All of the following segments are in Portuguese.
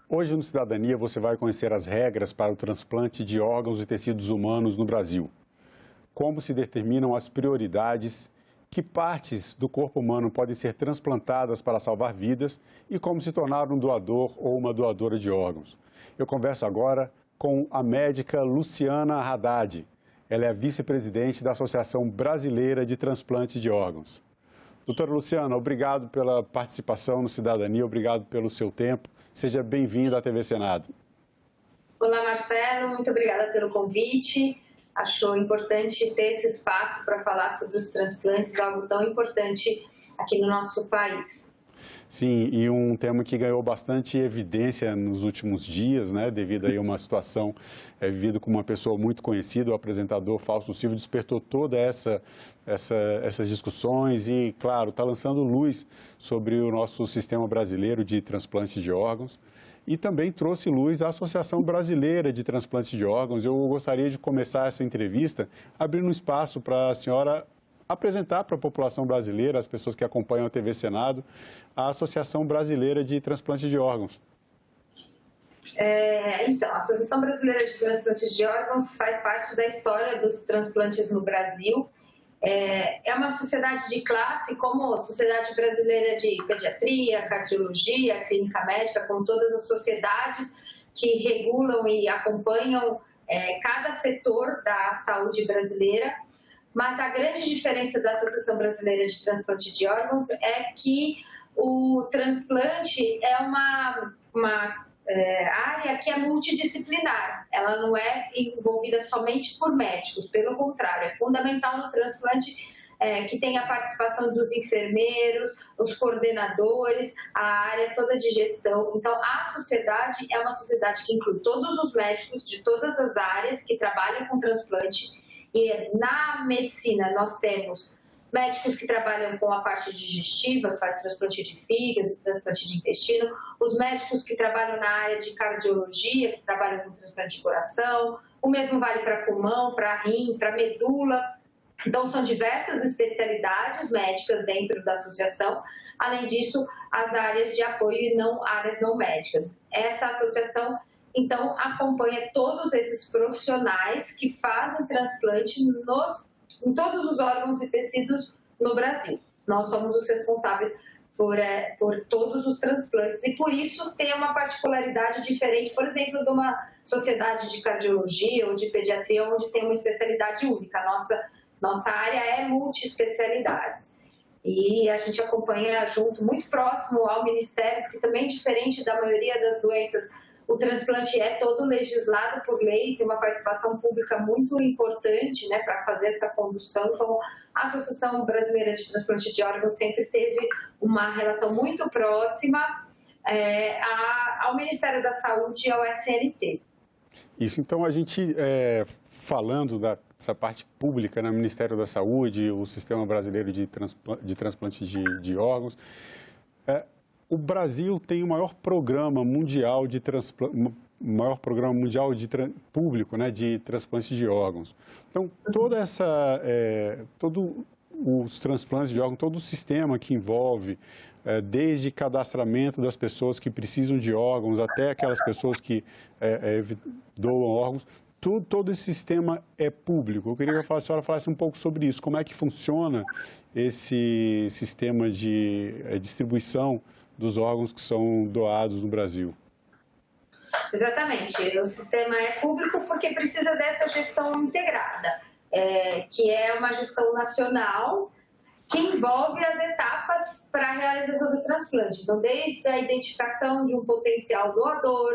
Hoje no Cidadania você vai conhecer as regras para o transplante de órgãos e tecidos humanos no Brasil. Como se determinam as prioridades, que partes do corpo humano podem ser transplantadas para salvar vidas e como se tornar um doador ou uma doadora de órgãos. Eu converso agora com a médica Luciana Haddad. Ela é a vice-presidente da Associação Brasileira de Transplante de Órgãos. Doutora Luciana, obrigado pela participação no Cidadania, obrigado pelo seu tempo. Seja bem-vinda à TV Senado. Olá, Marcelo, muito obrigada pelo convite. Achou importante ter esse espaço para falar sobre os transplantes, algo tão importante aqui no nosso país. Sim, e um tema que ganhou bastante evidência nos últimos dias, né, devido aí a uma situação vivida com uma pessoa muito conhecida, o apresentador Fausto Silva, despertou todas essas discussões e, claro, está lançando luz sobre o nosso sistema brasileiro de transplante de órgãos e também trouxe luz à Associação Brasileira de Transplante de Órgãos. Eu gostaria de começar essa entrevista abrindo um espaço para a senhora apresentar para a população brasileira, as pessoas que acompanham a TV Senado, a Associação Brasileira de Transplante de Órgãos. Então, a Associação Brasileira de Transplantes de Órgãos faz parte da história dos transplantes no Brasil. É uma sociedade de classe, como a Sociedade Brasileira de Pediatria, Cardiologia, Clínica Médica, como todas as sociedades que regulam e acompanham cada setor da saúde brasileira. Mas a grande diferença da Associação Brasileira de Transplante de Órgãos é que o transplante é uma área que é multidisciplinar. Ela não é envolvida somente por médicos, pelo contrário, é fundamental no transplante que tenha a participação dos enfermeiros, os coordenadores, a área toda de gestão. Então, a sociedade é uma sociedade que inclui todos os médicos de todas as áreas que trabalham com transplante. E na medicina nós temos médicos que trabalham com a parte digestiva, que faz transplante de fígado, transplante de intestino, os médicos que trabalham na área de cardiologia, que trabalham com transplante de coração, o mesmo vale para pulmão, para rim, para medula. Então, são diversas especialidades médicas dentro da associação, além disso, as áreas de apoio e áreas não médicas. Essa associação então, acompanha todos esses profissionais que fazem transplante em todos os órgãos e tecidos no Brasil. Nós somos os responsáveis por todos os transplantes e, por isso, tem uma particularidade diferente, por exemplo, de uma sociedade de cardiologia ou de pediatria, onde tem uma especialidade única. Nossa área é multi-especialidades. E a gente acompanha junto, muito próximo ao Ministério, porque também, diferente da maioria das doenças, o transplante é todo legislado por lei, tem uma participação pública muito importante, né, para fazer essa condução. Então, a Associação Brasileira de Transplante de Órgãos sempre teve uma relação muito próxima ao Ministério da Saúde e ao SNT. Isso, então a gente, falando dessa parte pública, no Ministério da Saúde, o Sistema Brasileiro de Transplante de Órgãos, o Brasil tem o maior programa mundial de público, né, de transplante de órgãos. Então, todos os transplantes de órgãos, todo o sistema que envolve, desde cadastramento das pessoas que precisam de órgãos até aquelas pessoas que doam órgãos, todo esse sistema é público. Eu queria que a senhora falasse um pouco sobre isso. Como é que funciona esse sistema de distribuição dos órgãos que são doados no Brasil? Exatamente. O sistema é público porque precisa dessa gestão integrada, que é uma gestão nacional que envolve as etapas para a realização do transplante. Então, desde a identificação de um potencial doador,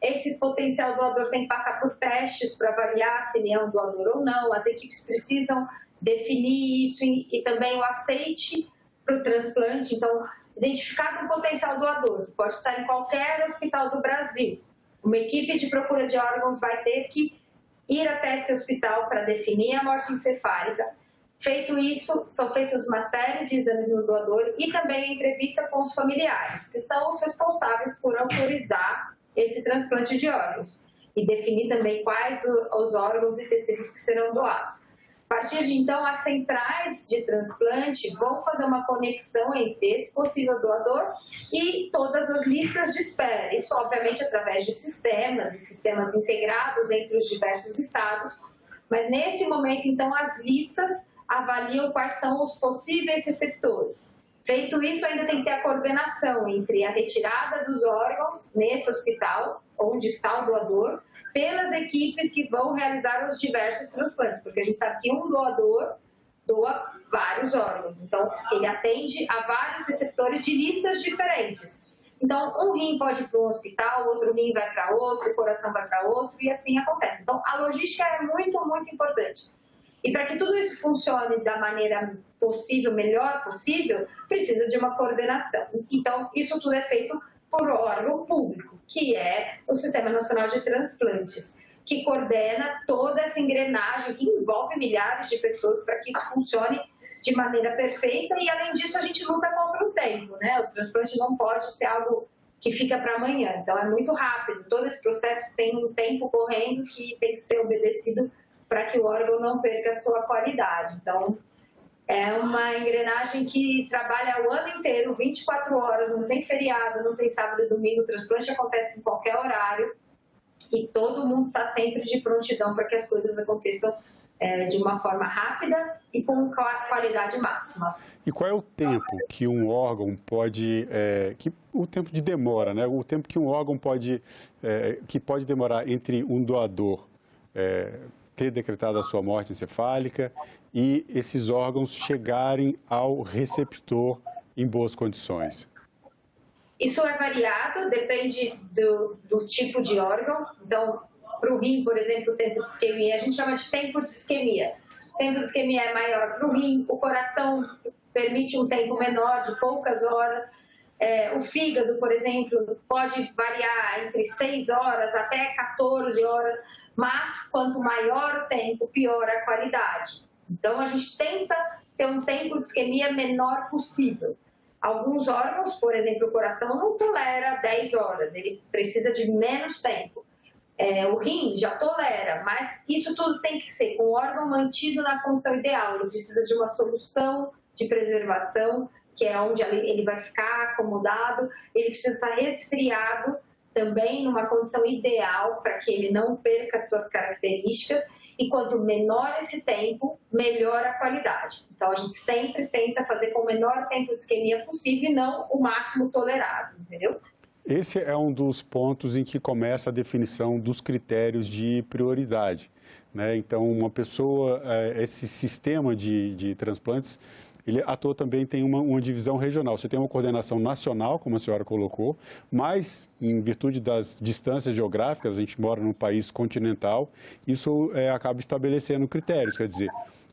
esse potencial doador tem que passar por testes para avaliar se ele é um doador ou não. As equipes precisam definir isso e também o aceite para o transplante. Então, identificado um potencial doador, que pode estar em qualquer hospital do Brasil. Uma equipe de procura de órgãos vai ter que ir até esse hospital para definir a morte encefálica. Feito isso, são feitos uma série de exames no doador e também a entrevista com os familiares, que são os responsáveis por autorizar esse transplante de órgãos e definir também quais os órgãos e tecidos que serão doados. A partir de então, as centrais de transplante vão fazer uma conexão entre esse possível doador e todas as listas de espera. Isso, obviamente, através de sistemas e sistemas integrados entre os diversos estados. Mas, nesse momento, então, as listas avaliam quais são os possíveis receptores. Feito isso, ainda tem que ter a coordenação entre a retirada dos órgãos nesse hospital, onde está o doador, pelas equipes que vão realizar os diversos transplantes, porque a gente sabe que um doador doa vários órgãos, então ele atende a vários receptores de listas diferentes. Então, um rim pode ir para um hospital, outro rim vai para outro, o coração vai para outro, e assim acontece. Então, a logística é muito, muito importante. E para que tudo isso funcione da maneira possível, melhor possível, precisa de uma coordenação. Então, isso tudo é feito por órgão público, que é o Sistema Nacional de Transplantes, que coordena toda essa engrenagem que envolve milhares de pessoas para que isso funcione de maneira perfeita. E, além disso, a gente luta contra o tempo, né? O transplante não pode ser algo que fica para amanhã. Então, é muito rápido. Todo esse processo tem um tempo correndo que tem que ser obedecido para que o órgão não perca a sua qualidade. Então, é uma engrenagem que trabalha o ano inteiro, 24 horas, não tem feriado, não tem sábado e domingo, o transplante acontece em qualquer horário e todo mundo está sempre de prontidão para que as coisas aconteçam de uma forma rápida e com qualidade máxima. E qual é o tempo que um órgão pode, o tempo de demora, né? O tempo que um órgão pode demorar entre um doador ter decretado a sua morte encefálica e esses órgãos chegarem ao receptor em boas condições? Isso é variado, depende do tipo de órgão. Então, para o rim, por exemplo, o tempo de isquemia, a gente chama de tempo de isquemia. O tempo de isquemia é maior para o rim, o coração permite um tempo menor, de poucas horas. O fígado, por exemplo, pode variar entre 6 horas até 14 horas, mas quanto maior o tempo, pior a qualidade. Então, a gente tenta ter um tempo de isquemia menor possível. Alguns órgãos, por exemplo, o coração não tolera 10 horas, ele precisa de menos tempo. O rim já tolera, mas isso tudo tem que ser com o órgão mantido na condição ideal. Ele precisa de uma solução de preservação, que é onde ele vai ficar acomodado, ele precisa estar resfriado também numa condição ideal para que ele não perca suas características. E quanto menor esse tempo, melhor a qualidade. Então, a gente sempre tenta fazer com o menor tempo de isquemia possível e não o máximo tolerado, entendeu? Esse é um dos pontos em que começa a definição dos critérios de prioridade, né? Então, uma pessoa, esse sistema de transplantes, ele atua também tem uma divisão regional. Você tem uma coordenação nacional, como a senhora colocou, mas em virtude das distâncias geográficas, a gente mora num país continental, isso acaba estabelecendo critérios, quer dizer,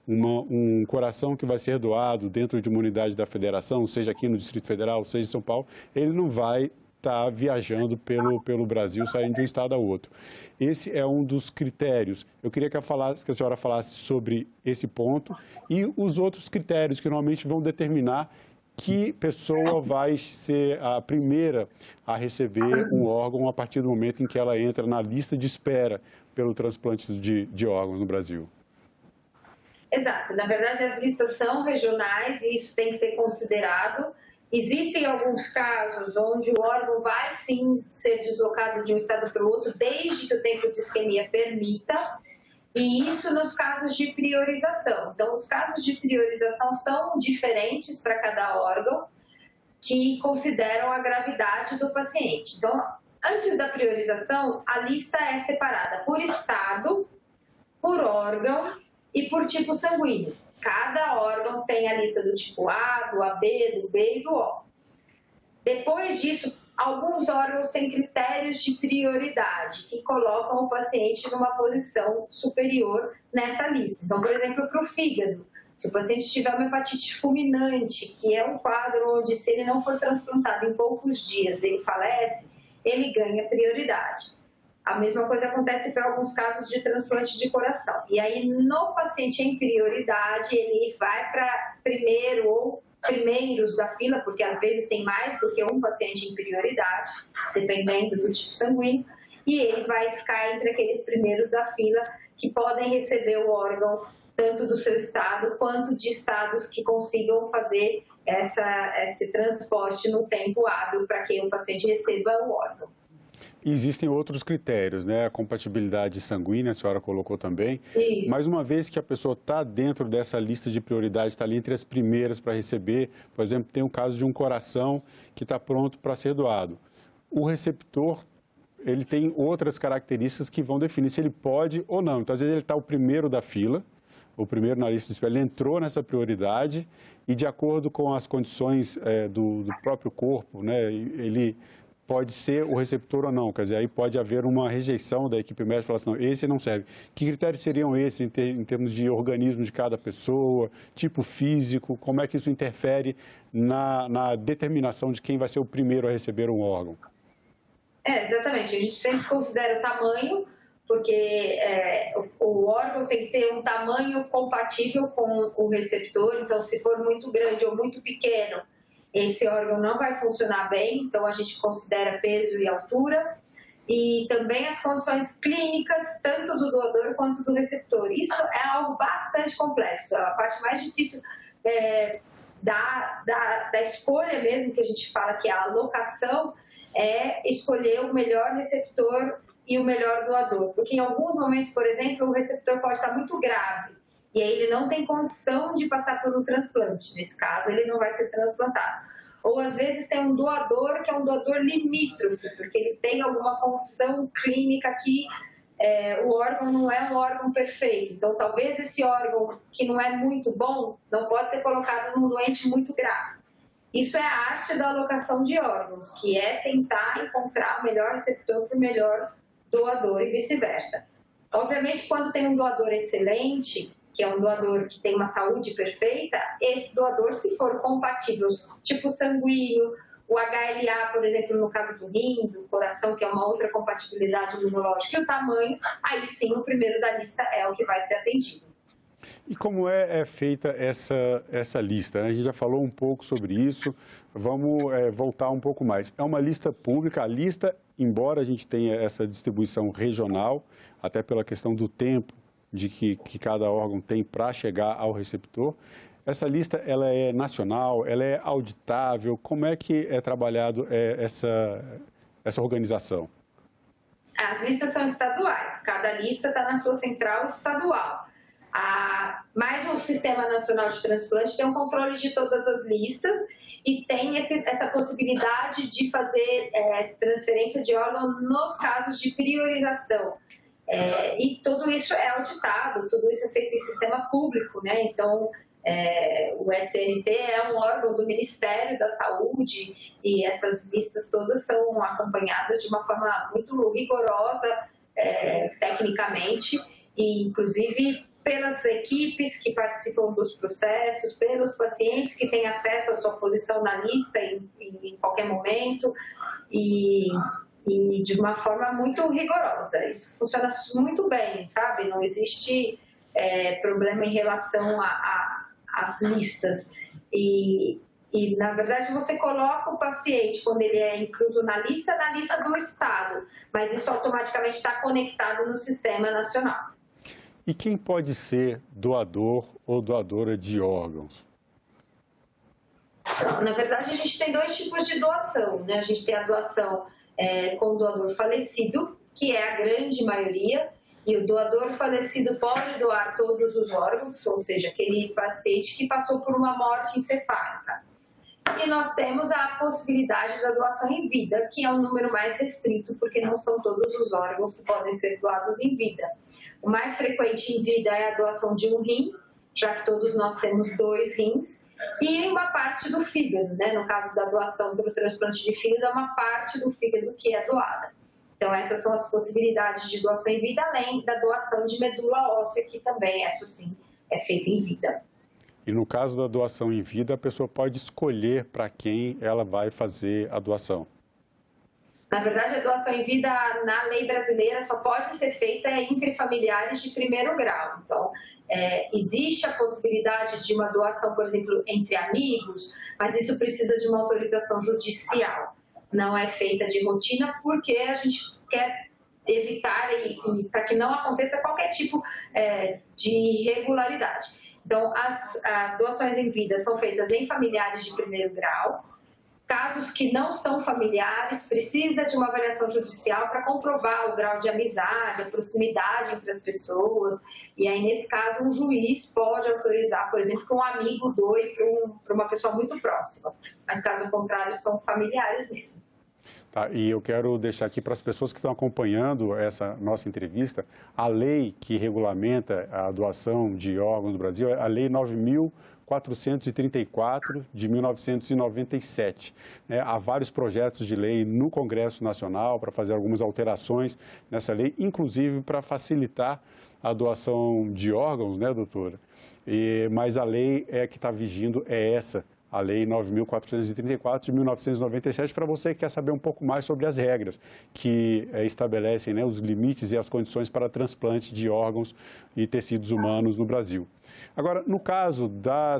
um coração que vai ser doado dentro de uma unidade da federação, seja aqui no Distrito Federal, seja em São Paulo, ele não vai estar viajando pelo Brasil, saindo de um estado a outro. Esse é um dos critérios. Eu queria que a senhora falasse sobre esse ponto e os outros critérios que normalmente vão determinar que pessoa vai ser a primeira a receber um órgão a partir do momento em que ela entra na lista de espera pelo transplante de órgãos no Brasil. Exato. Na verdade, as listas são regionais e isso tem que ser considerado. Existem alguns casos onde o órgão vai sim ser deslocado de um estado para o outro, desde que o tempo de isquemia permita, e isso nos casos de priorização. Então, os casos de priorização são diferentes para cada órgão, que consideram a gravidade do paciente. Então, antes da priorização, a lista é separada por estado, por órgão e por tipo sanguíneo. Cada órgão tem a lista do tipo A, do AB, do B e do O. Depois disso, alguns órgãos têm critérios de prioridade, que colocam o paciente numa posição superior nessa lista. Então, por exemplo, para o fígado, se o paciente tiver uma hepatite fulminante, que é um quadro onde, se ele não for transplantado em poucos dias, ele falece, ele ganha prioridade. A mesma coisa acontece para alguns casos de transplante de coração. E aí, no paciente em prioridade, ele vai para primeiro ou primeiros da fila, porque às vezes tem mais do que um paciente em prioridade, dependendo do tipo sanguíneo, e ele vai ficar entre aqueles primeiros da fila que podem receber o órgão tanto do seu estado quanto de estados que consigam fazer esse transporte no tempo hábil para que o paciente receba o órgão. Existem outros critérios, né? A compatibilidade sanguínea, a senhora colocou também. Isso. Mas uma vez que a pessoa está dentro dessa lista de prioridades, está ali entre as primeiras para receber, por exemplo, tem o caso de um coração que está pronto para ser doado. O receptor, ele tem outras características que vão definir se ele pode ou não. Então, às vezes, ele está o primeiro da fila, o primeiro na lista de espera, ele entrou nessa prioridade e, de acordo com as condições do próprio corpo, né, ele pode ser o receptor ou não. Quer dizer, aí pode haver uma rejeição da equipe médica e falar assim, não, esse não serve. Que critérios seriam esses em termos de organismo de cada pessoa, tipo físico, como é que isso interfere na determinação de quem vai ser o primeiro a receber um órgão? Exatamente. A gente sempre considera o tamanho, porque o órgão tem que ter um tamanho compatível com o receptor. Então, se for muito grande ou muito pequeno, esse órgão não vai funcionar bem. Então, a gente considera peso e altura. E também as condições clínicas, tanto do doador quanto do receptor. Isso é algo bastante complexo. A parte mais difícil da escolha mesmo, que a gente fala que é a alocação, é escolher o melhor receptor e o melhor doador. Porque em alguns momentos, por exemplo, o receptor pode estar muito grave e aí ele não tem condição de passar por um transplante. Nesse caso, ele não vai ser transplantado. Ou às vezes tem um doador que é um doador limítrofe, porque ele tem alguma condição clínica que o órgão não é um órgão perfeito. Então, talvez esse órgão que não é muito bom não pode ser colocado num doente muito grave. Isso é a arte da alocação de órgãos, que é tentar encontrar o melhor receptor para o melhor doador e vice-versa. Obviamente, quando tem um doador excelente, que é um doador que tem uma saúde perfeita, esse doador, se for compatível, tipo sanguíneo, o HLA, por exemplo, no caso do rim, do coração, que é uma outra compatibilidade imunológica, e o tamanho, aí sim o primeiro da lista é o que vai ser atendido. E como é feita essa lista, né? A gente já falou um pouco sobre isso, vamos voltar um pouco mais. É uma lista pública, a lista, embora a gente tenha essa distribuição regional, até pela questão do tempo de que cada órgão tem para chegar ao receptor, essa lista ela é nacional, ela é auditável, como é que é trabalhado essa organização? As listas são estaduais, cada lista está na sua central estadual. Mas o Sistema Nacional de Transplante tem um controle de todas as listas e tem essa possibilidade de fazer transferência de órgão nos casos de priorização. E tudo isso é auditado, tudo isso é feito em sistema público, né? Então, o SNT é um órgão do Ministério da Saúde e essas listas todas são acompanhadas de uma forma muito rigorosa, tecnicamente, e inclusive pelas equipes que participam dos processos, pelos pacientes que têm acesso à sua posição na lista em qualquer momento e de uma forma muito rigorosa. Isso funciona muito bem, sabe? Não existe problema em relação às listas. E, na verdade, você coloca o paciente, quando ele é incluso na lista do Estado, mas isso automaticamente está conectado no Sistema Nacional. E quem pode ser doador ou doadora de órgãos? Na verdade, a gente tem dois tipos de doação, né? A gente tem a doação com o doador falecido, que é a grande maioria, e o doador falecido pode doar todos os órgãos, ou seja, aquele paciente que passou por uma morte encefálica. E nós temos a possibilidade da doação em vida, que é um número mais restrito, porque não são todos os órgãos que podem ser doados em vida. O mais frequente em vida é a doação de um rim, já que todos nós temos 2 rins, e uma parte do fígado, né? No caso da doação pelo transplante de fígado, é uma parte do fígado que é doada. Então, essas são as possibilidades de doação em vida, além da doação de medula óssea, que também, essa sim, é feita em vida. E no caso da doação em vida, a pessoa pode escolher para quem ela vai fazer a doação? Na verdade, a doação em vida, na lei brasileira, só pode ser feita entre familiares de primeiro grau. Então, existe a possibilidade de uma doação, por exemplo, entre amigos, mas isso precisa de uma autorização judicial. Não é feita de rotina porque a gente quer evitar e para que não aconteça qualquer tipo de irregularidade. Então, as doações em vida são feitas em familiares de primeiro grau. Casos que não são familiares, precisa de uma avaliação judicial para comprovar o grau de amizade, a proximidade entre as pessoas. E aí, nesse caso, um juiz pode autorizar, por exemplo, que um amigo doe para uma pessoa muito próxima. Mas, caso contrário, são familiares mesmo. Tá, e eu quero deixar aqui para as pessoas que estão acompanhando essa nossa entrevista, a lei que regulamenta a doação de órgãos no Brasil é a Lei 9.434 de 1997. Há vários projetos de lei no Congresso Nacional para fazer algumas alterações nessa lei, inclusive para facilitar a doação de órgãos, né, doutora? Mas a lei que está vigindo é essa, a Lei 9.434 de 1997, para você que quer saber um pouco mais sobre as regras que estabelecem, né, os limites e as condições para transplante de órgãos e tecidos humanos no Brasil. Agora, no caso da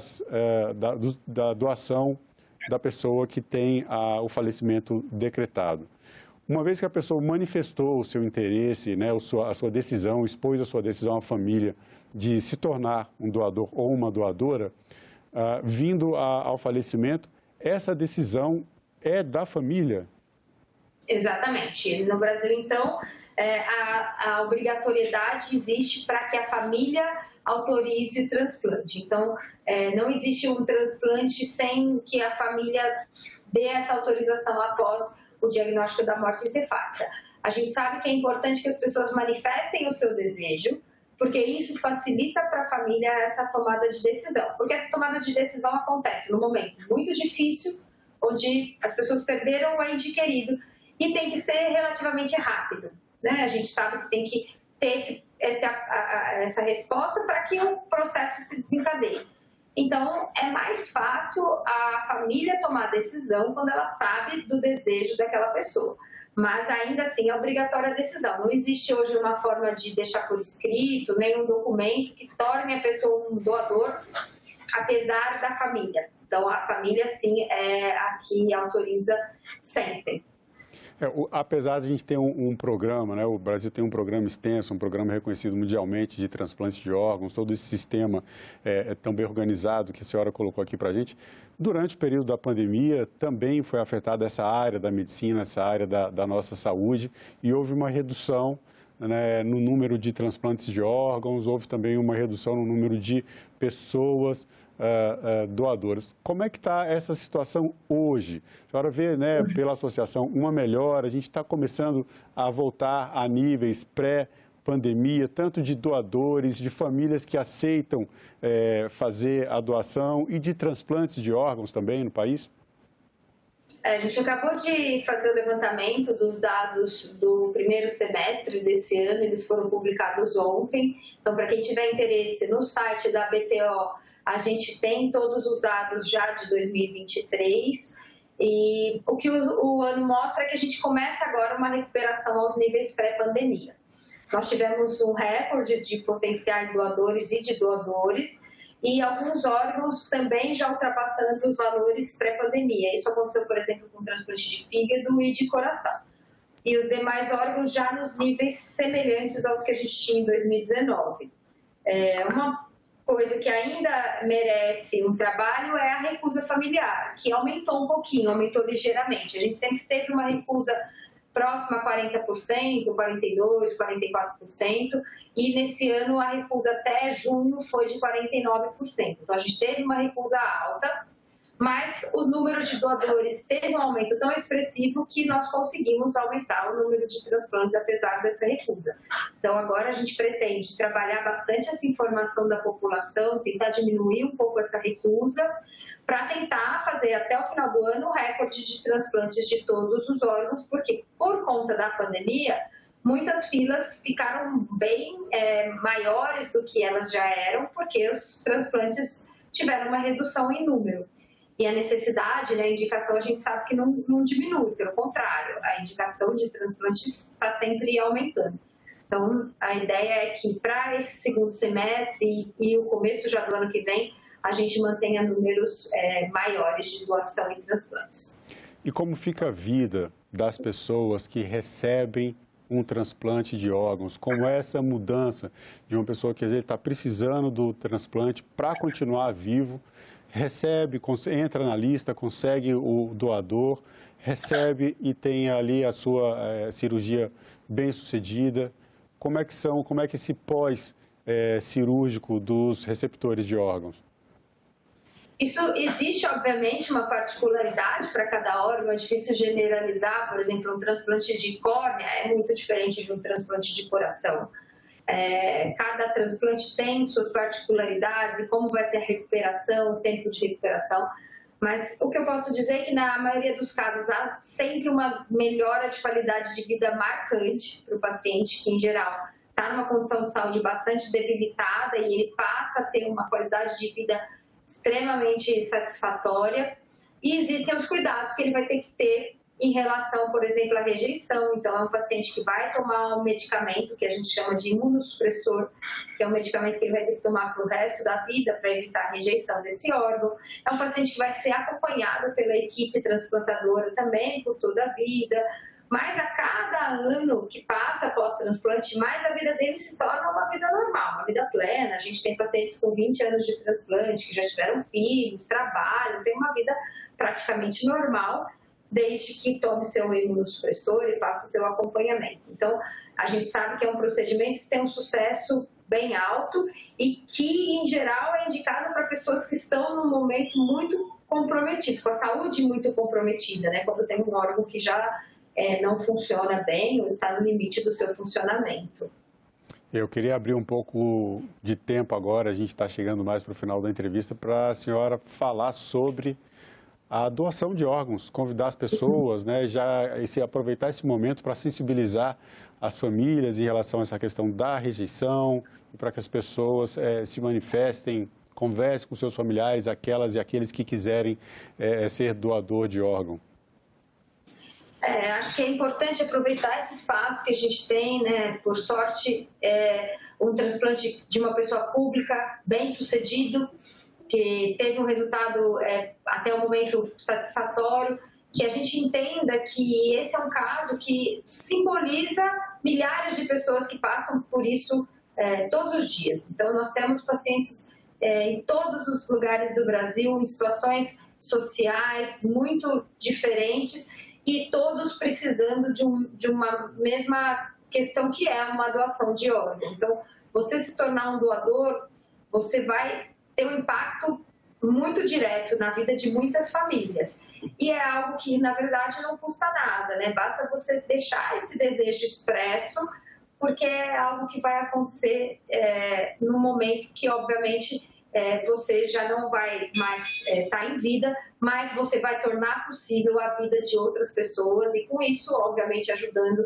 doação da pessoa que tem o falecimento decretado, uma vez que a pessoa manifestou o seu interesse, né, a sua decisão, expôs a sua decisão à família de se tornar um doador ou uma doadora, vindo ao falecimento, essa decisão é da família? Exatamente. No Brasil, então, a obrigatoriedade existe para que a família autorize o transplante. Então, não existe um transplante sem que a família dê essa autorização após o diagnóstico da morte encefálica. A gente sabe que é importante que as pessoas manifestem o seu desejo, porque isso facilita para a família essa tomada de decisão. Porque essa tomada de decisão acontece num momento muito difícil, onde as pessoas perderam o ente querido, e tem que ser relativamente rápido, né? A gente sabe que tem que ter essa resposta para que o processo se desencadeie. Então, é mais fácil a família tomar a decisão quando ela sabe do desejo daquela pessoa. Mas, ainda assim, é obrigatória a decisão. Não existe hoje uma forma de deixar por escrito, nem um documento que torne a pessoa um doador, apesar da família. Então, a família, sim, é a que autoriza sempre. Apesar de a gente ter um programa, né, o Brasil tem um programa extenso, um programa reconhecido mundialmente de transplante de órgãos, todo esse sistema é tão bem organizado que a senhora colocou aqui para a gente. Durante o período da pandemia, também foi afetada essa área da medicina, essa área da nossa saúde, e houve uma redução, né, no número de transplantes de órgãos, houve também uma redução no número de pessoas doadoras. Como é que está essa situação hoje? A senhora vê, né, pela associação, uma melhora, a gente está começando a voltar a níveis pré-pandemia, tanto de doadores, de famílias que aceitam fazer a doação e de transplantes de órgãos também no país? A gente acabou de fazer o levantamento dos dados do primeiro semestre desse ano, eles foram publicados ontem. Então, para quem tiver interesse, no site da BTO, a gente tem todos os dados já de 2023. E o que o ano mostra é que a gente começa agora uma recuperação aos níveis pré-pandemia. Nós tivemos um recorde de potenciais doadores e de doadores, e alguns órgãos também já ultrapassando os valores pré-pandemia. Isso aconteceu, por exemplo, com transplante de fígado e de coração. E os demais órgãos já nos níveis semelhantes aos que a gente tinha em 2019. Uma coisa que ainda merece um trabalho é a recusa familiar, que aumentou um pouquinho, aumentou ligeiramente. A gente sempre teve uma recusa próxima a 40%, 42%, 44%, e nesse ano a recusa até junho foi de 49%. Então, a gente teve uma recusa alta, mas o número de doadores teve um aumento tão expressivo que nós conseguimos aumentar o número de transplantes apesar dessa recusa. Então, agora a gente pretende trabalhar bastante essa informação da população, tentar diminuir um pouco essa recusa, para tentar fazer até o final do ano o recorde de transplantes de todos os órgãos, porque por conta da pandemia, muitas filas ficaram bem maiores do que elas já eram, porque os transplantes tiveram uma redução em número. E a necessidade, né, a indicação, a gente sabe que não diminui, pelo contrário, a indicação de transplantes está sempre aumentando. Então, a ideia é que para esse segundo semestre e o começo já do ano que vem, a gente mantenha números maiores de doação e transplantes. E como fica a vida das pessoas que recebem um transplante de órgãos? Como é essa mudança de uma pessoa que está precisando do transplante para continuar vivo, recebe, entra na lista, consegue o doador, recebe e tem ali a sua cirurgia bem sucedida? Como é que esse pós-cirúrgico dos receptores de órgãos? Isso existe, obviamente, uma particularidade para cada órgão, é difícil generalizar. Por exemplo, um transplante de córnea é muito diferente de um transplante de coração. Cada transplante tem suas particularidades e como vai ser a recuperação, o tempo de recuperação. Mas o que eu posso dizer é que na maioria dos casos há sempre uma melhora de qualidade de vida marcante para o paciente, que em geral está numa condição de saúde bastante debilitada e ele passa a ter uma qualidade de vida extremamente satisfatória, e existem os cuidados que ele vai ter que ter em relação, por exemplo, à rejeição. Então, é um paciente que vai tomar um medicamento que a gente chama de imunossupressor, que é um medicamento que ele vai ter que tomar para o resto da vida para evitar a rejeição desse órgão. É um paciente que vai ser acompanhado pela equipe transplantadora também por toda a vida. Mas a cada ano que passa após transplante, mais a vida dele se torna uma vida normal, uma vida plena. A gente tem pacientes com 20 anos de transplante, que já tiveram filhos, trabalham, tem uma vida praticamente normal, desde que tome seu imunossupressor e faça seu acompanhamento. Então, a gente sabe que é um procedimento que tem um sucesso bem alto e que, em geral, é indicado para pessoas que estão num momento muito comprometido, com a saúde muito comprometida, né? Quando tem um órgão que já não funciona bem ou está no limite do seu funcionamento. Eu queria abrir um pouco de tempo agora, a gente está chegando mais para o final da entrevista, para a senhora falar sobre a doação de órgãos, convidar as pessoas, né, aproveitar esse momento para sensibilizar as famílias em relação a essa questão da rejeição, e para que as pessoas se manifestem, conversem com seus familiares, aquelas e aqueles que quiserem ser doador de órgão. Acho que é importante aproveitar esse espaço que a gente tem, né? Por sorte, um transplante de uma pessoa pública bem sucedido, que teve um resultado até o momento satisfatório, que a gente entenda que esse é um caso que simboliza milhares de pessoas que passam por isso todos os dias. Então, nós temos pacientes em todos os lugares do Brasil, em situações sociais muito diferentes, e todos precisando de uma mesma questão, que é uma doação de órgão. Então, você se tornar um doador, você vai ter um impacto muito direto na vida de muitas famílias. E é algo que, na verdade, não custa nada, né? Basta você deixar esse desejo expresso, porque é algo que vai acontecer no momento que, obviamente, você já não vai mais estar em vida, mas você vai tornar possível a vida de outras pessoas e, com isso, obviamente, ajudando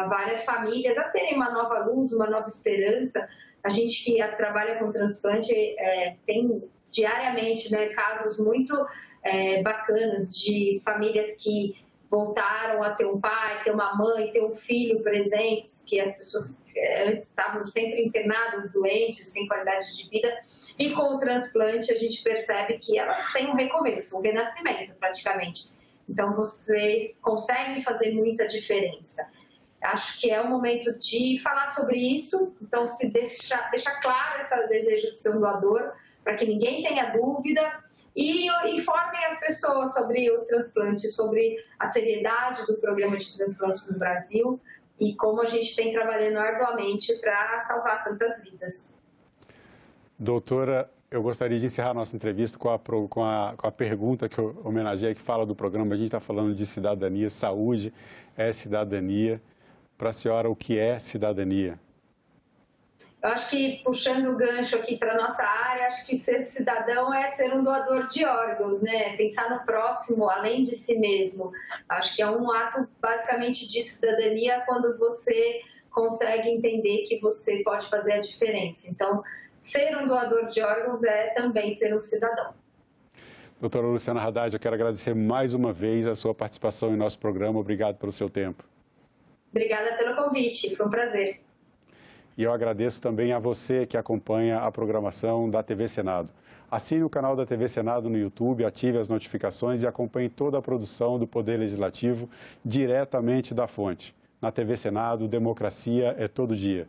várias famílias a terem uma nova luz, uma nova esperança. A gente que trabalha com transplante tem diariamente, né, casos muito bacanas de famílias que voltaram a ter um pai, ter uma mãe, ter um filho presentes, que as pessoas antes estavam sempre internadas, doentes, sem qualidade de vida, e com o transplante a gente percebe que elas têm um recomeço, um renascimento praticamente. Então, vocês conseguem fazer muita diferença. Acho que é o momento de falar sobre isso, então se deixar claro esse desejo de ser um doador, para que ninguém tenha dúvida, e informem as pessoas sobre o transplante, sobre a seriedade do programa de transplantes no Brasil e como a gente tem trabalhando arduamente para salvar tantas vidas. Doutora, eu gostaria de encerrar nossa entrevista com a pergunta que eu homenageei, que fala do programa. A gente está falando de cidadania, saúde é cidadania. Para a senhora, o que é cidadania? Eu acho que, puxando o gancho aqui para a nossa área, acho que ser cidadão é ser um doador de órgãos, né? Pensar no próximo, além de si mesmo. Acho que é um ato, basicamente, de cidadania quando você consegue entender que você pode fazer a diferença. Então, ser um doador de órgãos é também ser um cidadão. Doutora Luciana Haddad, eu quero agradecer mais uma vez a sua participação em nosso programa. Obrigado pelo seu tempo. Obrigada pelo convite, foi um prazer. E eu agradeço também a você que acompanha a programação da TV Senado. Assine o canal da TV Senado no YouTube, ative as notificações e acompanhe toda a produção do Poder Legislativo diretamente da fonte. na TV Senado, democracia é todo dia.